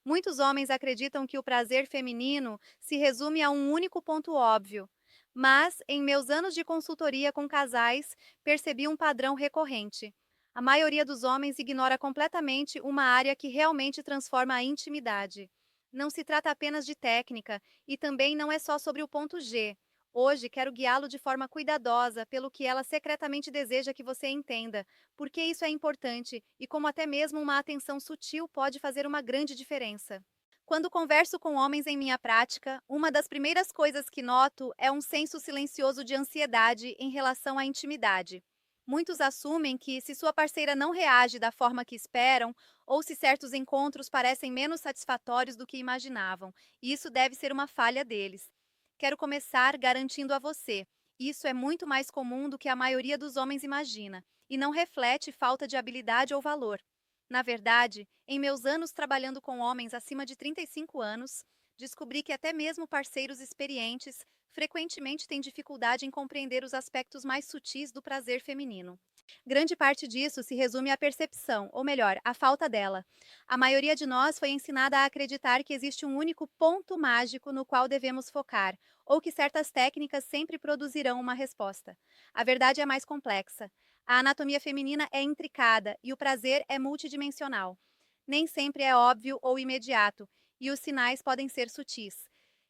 Muitos homens acreditam que o prazer feminino se resume a um único ponto óbvio. Mas, em meus anos de consultoria com casais, percebi um padrão recorrente. A maioria dos homens ignora completamente uma área que realmente transforma a intimidade. Não se trata apenas de técnica e também não é só sobre o ponto G. Hoje quero guiá-lo de forma cuidadosa pelo que ela secretamente deseja que você entenda, porque isso é importante e como até mesmo uma atenção sutil pode fazer uma grande diferença. Quando converso com homens em minha prática, uma das primeiras coisas que noto é um senso silencioso de ansiedade em relação à intimidade. Muitos assumem que, se sua parceira não reage da forma que esperam, ou se certos encontros parecem menos satisfatórios do que imaginavam, isso deve ser uma falha deles. Quero começar garantindo a você: isso é muito mais comum do que a maioria dos homens imagina, e não reflete falta de habilidade ou valor. Na verdade, em meus anos trabalhando com homens acima de 35 anos, descobri que até mesmo parceiros experientes frequentemente têm dificuldade em compreender os aspectos mais sutis do prazer feminino. Grande parte disso se resume à percepção, ou melhor, à falta dela. A maioria de nós foi ensinada a acreditar que existe um único ponto mágico no qual devemos focar, ou que certas técnicas sempre produzirão uma resposta. A verdade é mais complexa. A anatomia feminina é intricada e o prazer é multidimensional. Nem sempre é óbvio ou imediato, e os sinais podem ser sutis.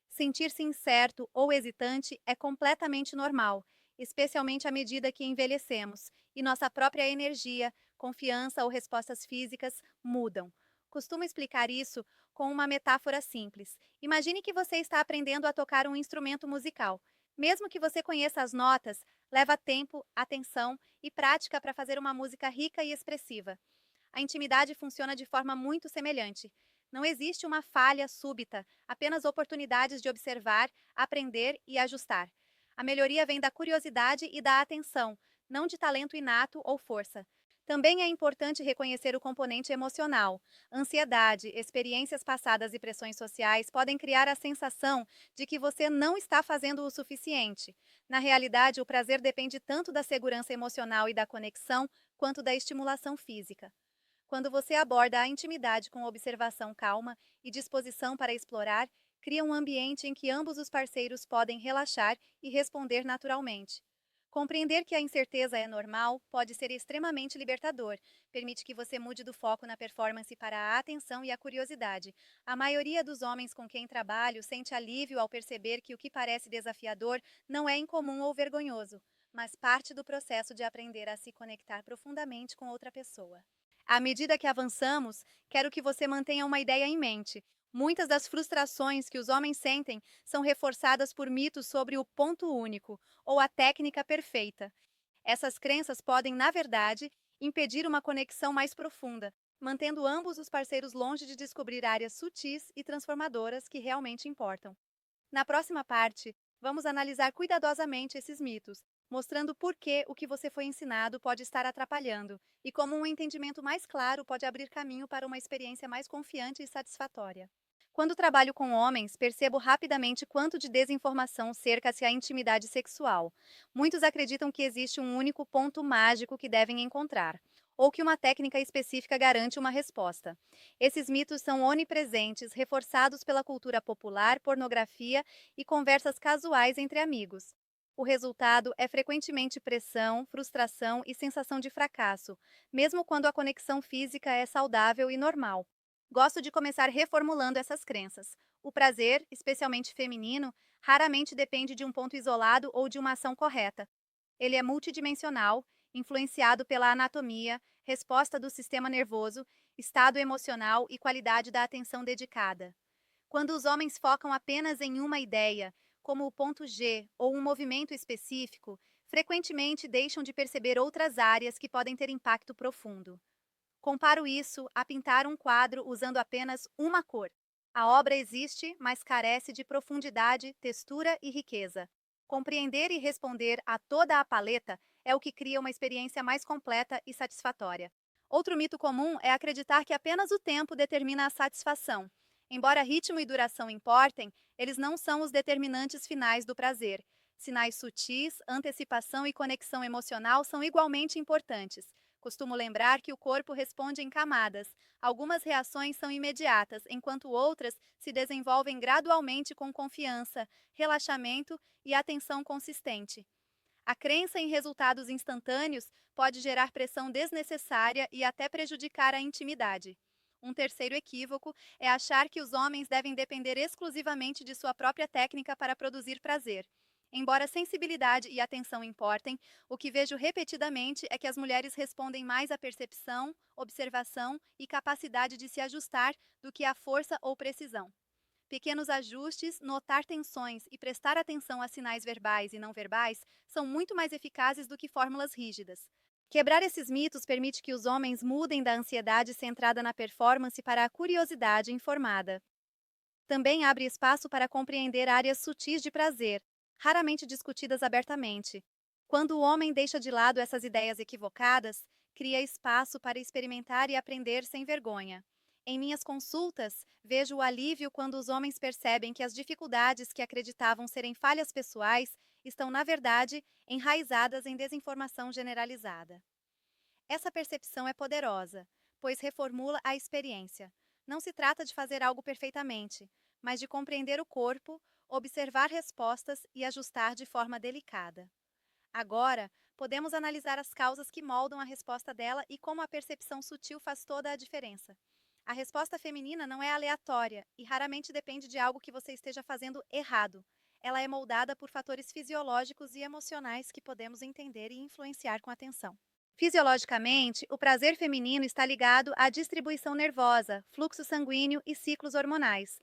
Sentir-se incerto ou hesitante é completamente normal, especialmente à medida que envelhecemos e nossa própria energia, confiança ou respostas físicas mudam. Costumo explicar isso com uma metáfora simples. Imagine que você está aprendendo a tocar um instrumento musical. Mesmo que você conheça as notas, leva tempo, atenção e prática para fazer uma música rica e expressiva. A intimidade funciona de forma muito semelhante. Não existe uma falha súbita, apenas oportunidades de observar, aprender e ajustar. A melhoria vem da curiosidade e da atenção, não de talento inato ou força. Também é importante reconhecer o componente emocional. Ansiedade, experiências passadas e pressões sociais podem criar a sensação de que você não está fazendo o suficiente. Na realidade, o prazer depende tanto da segurança emocional e da conexão, quanto da estimulação física. Quando você aborda a intimidade com observação calma e disposição para explorar, cria um ambiente em que ambos os parceiros podem relaxar e responder naturalmente. Compreender que a incerteza é normal pode ser extremamente libertador. Permite que você mude do foco na performance para a atenção e a curiosidade. A maioria dos homens com quem trabalho sente alívio ao perceber que o que parece desafiador não é incomum ou vergonhoso, mas parte do processo de aprender a se conectar profundamente com outra pessoa. À medida que avançamos, quero que você mantenha uma ideia em mente. Muitas das frustrações que os homens sentem são reforçadas por mitos sobre o ponto único ou a técnica perfeita. Essas crenças podem, na verdade, impedir uma conexão mais profunda, mantendo ambos os parceiros longe de descobrir áreas sutis e transformadoras que realmente importam. Na próxima parte, vamos analisar cuidadosamente esses mitos, mostrando por que o que você foi ensinado pode estar atrapalhando e como um entendimento mais claro pode abrir caminho para uma experiência mais confiante e satisfatória. Quando trabalho com homens, percebo rapidamente quanto de desinformação cerca-se a intimidade sexual. Muitos acreditam que existe um único ponto mágico que devem encontrar, ou que uma técnica específica garante uma resposta. Esses mitos são onipresentes, reforçados pela cultura popular, pornografia e conversas casuais entre amigos. O resultado é frequentemente pressão, frustração e sensação de fracasso, mesmo quando a conexão física é saudável e normal. Gosto de começar reformulando essas crenças. O prazer, especialmente feminino, raramente depende de um ponto isolado ou de uma ação correta. Ele é multidimensional, influenciado pela anatomia, resposta do sistema nervoso, estado emocional e qualidade da atenção dedicada. Quando os homens focam apenas em uma ideia, como o ponto G ou um movimento específico, frequentemente deixam de perceber outras áreas que podem ter impacto profundo. Comparo isso a pintar um quadro usando apenas uma cor. A obra existe, mas carece de profundidade, textura e riqueza. Compreender e responder a toda a paleta é o que cria uma experiência mais completa e satisfatória. Outro mito comum é acreditar que apenas o tempo determina a satisfação. Embora ritmo e duração importem, eles não são os determinantes finais do prazer. Sinais sutis, antecipação e conexão emocional são igualmente importantes. Costumo lembrar que o corpo responde em camadas. Algumas reações são imediatas, enquanto outras se desenvolvem gradualmente com confiança, relaxamento e atenção consistente. A crença em resultados instantâneos pode gerar pressão desnecessária e até prejudicar a intimidade. Um terceiro equívoco é achar que os homens devem depender exclusivamente de sua própria técnica para produzir prazer. Embora sensibilidade e atenção importem, o que vejo repetidamente é que as mulheres respondem mais à percepção, observação e capacidade de se ajustar do que à força ou precisão. Pequenos ajustes, notar tensões e prestar atenção a sinais verbais e não verbais são muito mais eficazes do que fórmulas rígidas. Quebrar esses mitos permite que os homens mudem da ansiedade centrada na performance para a curiosidade informada. Também abre espaço para compreender áreas sutis de prazer, raramente discutidas abertamente. Quando o homem deixa de lado essas ideias equivocadas, cria espaço para experimentar e aprender sem vergonha. Em minhas consultas, vejo o alívio quando os homens percebem que as dificuldades que acreditavam serem falhas pessoais estão, na verdade, enraizadas em desinformação generalizada. Essa percepção é poderosa, pois reformula a experiência. Não se trata de fazer algo perfeitamente, mas de compreender o corpo, observar respostas e ajustar de forma delicada. Agora, podemos analisar as causas que moldam a resposta dela e como a percepção sutil faz toda a diferença. A resposta feminina não é aleatória e raramente depende de algo que você esteja fazendo errado. Ela é moldada por fatores fisiológicos e emocionais que podemos entender e influenciar com atenção. Fisiologicamente, o prazer feminino está ligado à distribuição nervosa, fluxo sanguíneo e ciclos hormonais.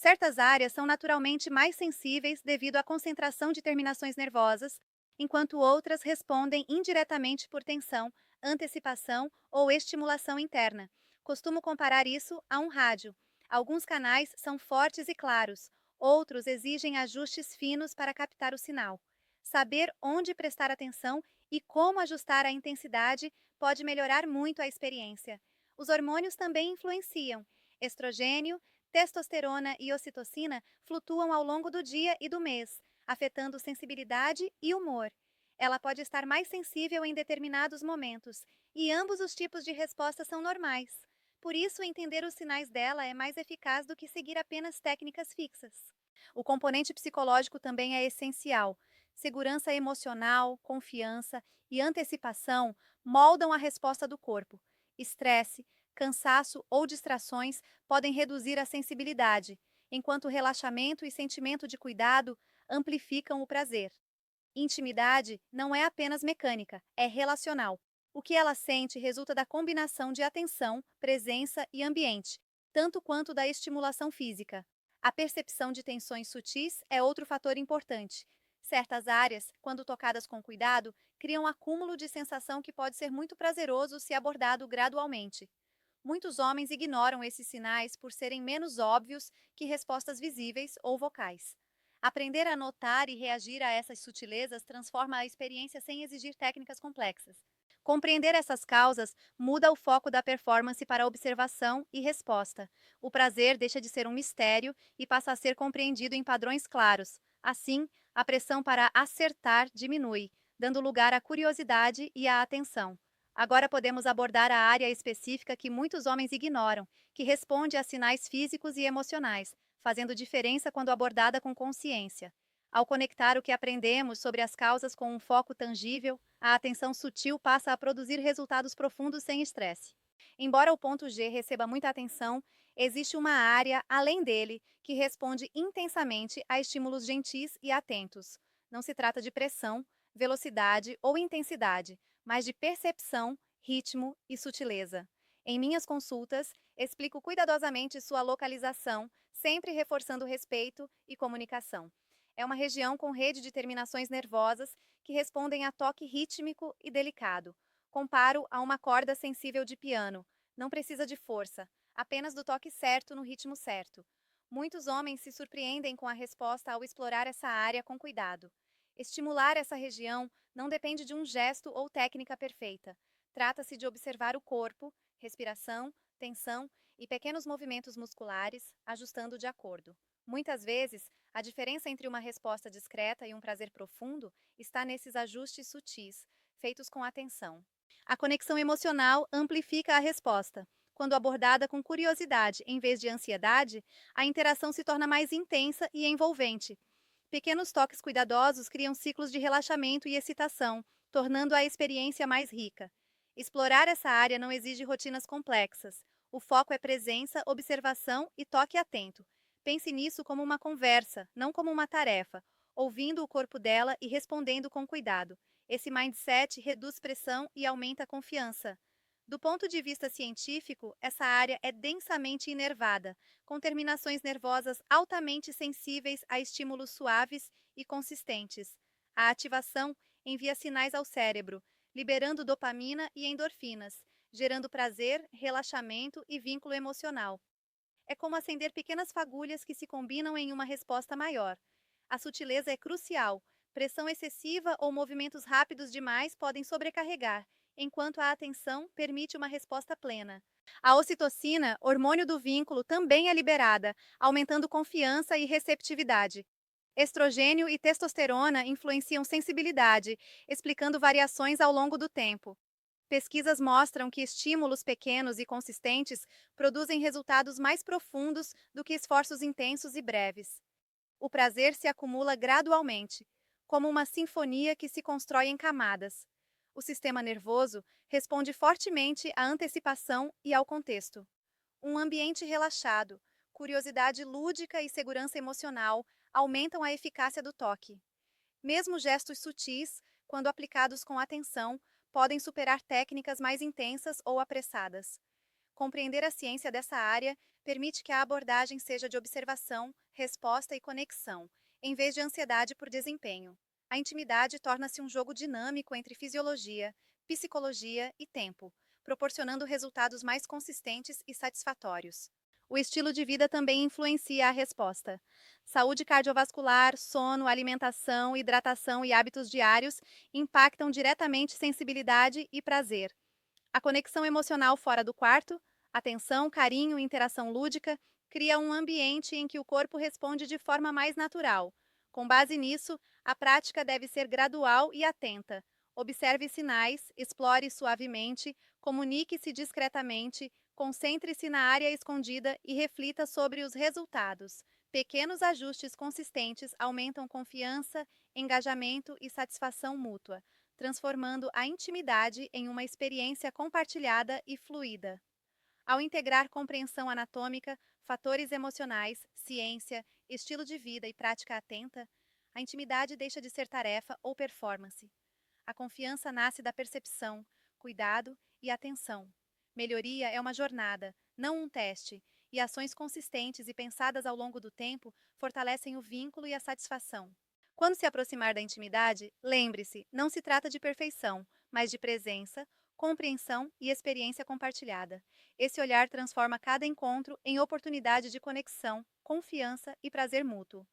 Certas áreas são naturalmente mais sensíveis devido à concentração de terminações nervosas, enquanto outras respondem indiretamente por tensão, antecipação ou estimulação interna. Costumo comparar isso a um rádio. Alguns canais são fortes e claros, outros exigem ajustes finos para captar o sinal. Saber onde prestar atenção e como ajustar a intensidade pode melhorar muito a experiência. Os hormônios também influenciam. Estrogênio, testosterona e ocitocina flutuam ao longo do dia e do mês, afetando sensibilidade e humor. Ela pode estar mais sensível em determinados momentos, e ambos os tipos de resposta são normais. Por isso, entender os sinais dela é mais eficaz do que seguir apenas técnicas fixas. O componente psicológico também é essencial. Segurança emocional, confiança e antecipação moldam a resposta do corpo. Estresse, cansaço ou distrações podem reduzir a sensibilidade, enquanto relaxamento e sentimento de cuidado amplificam o prazer. Intimidade não é apenas mecânica, é relacional. O que ela sente resulta da combinação de atenção, presença e ambiente, tanto quanto da estimulação física. A percepção de tensões sutis é outro fator importante. Certas áreas, quando tocadas com cuidado, criam um acúmulo de sensação que pode ser muito prazeroso se abordado gradualmente. Muitos homens ignoram esses sinais por serem menos óbvios que respostas visíveis ou vocais. Aprender a notar e reagir a essas sutilezas transforma a experiência sem exigir técnicas complexas. Compreender essas causas muda o foco da performance para observação e resposta. O prazer deixa de ser um mistério e passa a ser compreendido em padrões claros. Assim, a pressão para acertar diminui, dando lugar à curiosidade e à atenção. Agora podemos abordar a área específica que muitos homens ignoram, que responde a sinais físicos e emocionais, fazendo diferença quando abordada com consciência. Ao conectar o que aprendemos sobre as causas com um foco tangível, a atenção sutil passa a produzir resultados profundos sem estresse. Embora o ponto G receba muita atenção, existe uma área, além dele, que responde intensamente a estímulos gentis e atentos. Não se trata de pressão, velocidade ou intensidade, mas de percepção, ritmo e sutileza. Em minhas consultas, explico cuidadosamente sua localização, sempre reforçando respeito e comunicação. É uma região com rede de terminações nervosas que respondem a toque rítmico e delicado. Comparo a uma corda sensível de piano. Não precisa de força, apenas do toque certo no ritmo certo. Muitos homens se surpreendem com a resposta ao explorar essa área com cuidado. Estimular essa região não depende de um gesto ou técnica perfeita. Trata-se de observar o corpo, respiração, tensão e pequenos movimentos musculares, ajustando de acordo. Muitas vezes, a diferença entre uma resposta discreta e um prazer profundo está nesses ajustes sutis, feitos com atenção. A conexão emocional amplifica a resposta. Quando abordada com curiosidade em vez de ansiedade, a interação se torna mais intensa e envolvente. Pequenos toques cuidadosos criam ciclos de relaxamento e excitação, tornando a experiência mais rica. Explorar essa área não exige rotinas complexas. O foco é presença, observação e toque atento. Pense nisso como uma conversa, não como uma tarefa, ouvindo o corpo dela e respondendo com cuidado. Esse mindset reduz pressão e aumenta a confiança. Do ponto de vista científico, essa área é densamente inervada, com terminações nervosas altamente sensíveis a estímulos suaves e consistentes. A ativação envia sinais ao cérebro, liberando dopamina e endorfinas, gerando prazer, relaxamento e vínculo emocional. É como acender pequenas fagulhas que se combinam em uma resposta maior. A sutileza é crucial. Pressão excessiva ou movimentos rápidos demais podem sobrecarregar, enquanto a atenção permite uma resposta plena. A ocitocina, hormônio do vínculo, também é liberada, aumentando confiança e receptividade. Estrogênio e testosterona influenciam sensibilidade, explicando variações ao longo do tempo. Pesquisas mostram que estímulos pequenos e consistentes produzem resultados mais profundos do que esforços intensos e breves. O prazer se acumula gradualmente, como uma sinfonia que se constrói em camadas. O sistema nervoso responde fortemente à antecipação e ao contexto. Um ambiente relaxado, curiosidade lúdica e segurança emocional aumentam a eficácia do toque. Mesmo gestos sutis, quando aplicados com atenção, podem superar técnicas mais intensas ou apressadas. Compreender a ciência dessa área permite que a abordagem seja de observação, resposta e conexão, em vez de ansiedade por desempenho. A intimidade torna-se um jogo dinâmico entre fisiologia, psicologia e tempo, proporcionando resultados mais consistentes e satisfatórios. O estilo de vida também influencia a resposta. Saúde cardiovascular, sono, alimentação, hidratação e hábitos diários impactam diretamente sensibilidade e prazer. A conexão emocional fora do quarto, atenção, carinho e interação lúdica, cria um ambiente em que o corpo responde de forma mais natural. Com base nisso, a prática deve ser gradual e atenta. Observe sinais, explore suavemente, comunique-se discretamente, concentre-se na área escondida e reflita sobre os resultados. Pequenos ajustes consistentes aumentam confiança, engajamento e satisfação mútua, transformando a intimidade em uma experiência compartilhada e fluida. Ao integrar compreensão anatômica, fatores emocionais, ciência, estilo de vida e prática atenta, a intimidade deixa de ser tarefa ou performance. A confiança nasce da percepção, cuidado e atenção. Melhoria é uma jornada, não um teste, e ações consistentes e pensadas ao longo do tempo fortalecem o vínculo e a satisfação. Quando se aproximar da intimidade, lembre-se, não se trata de perfeição, mas de presença, compreensão e experiência compartilhada. Esse olhar transforma cada encontro em oportunidade de conexão, confiança e prazer mútuo.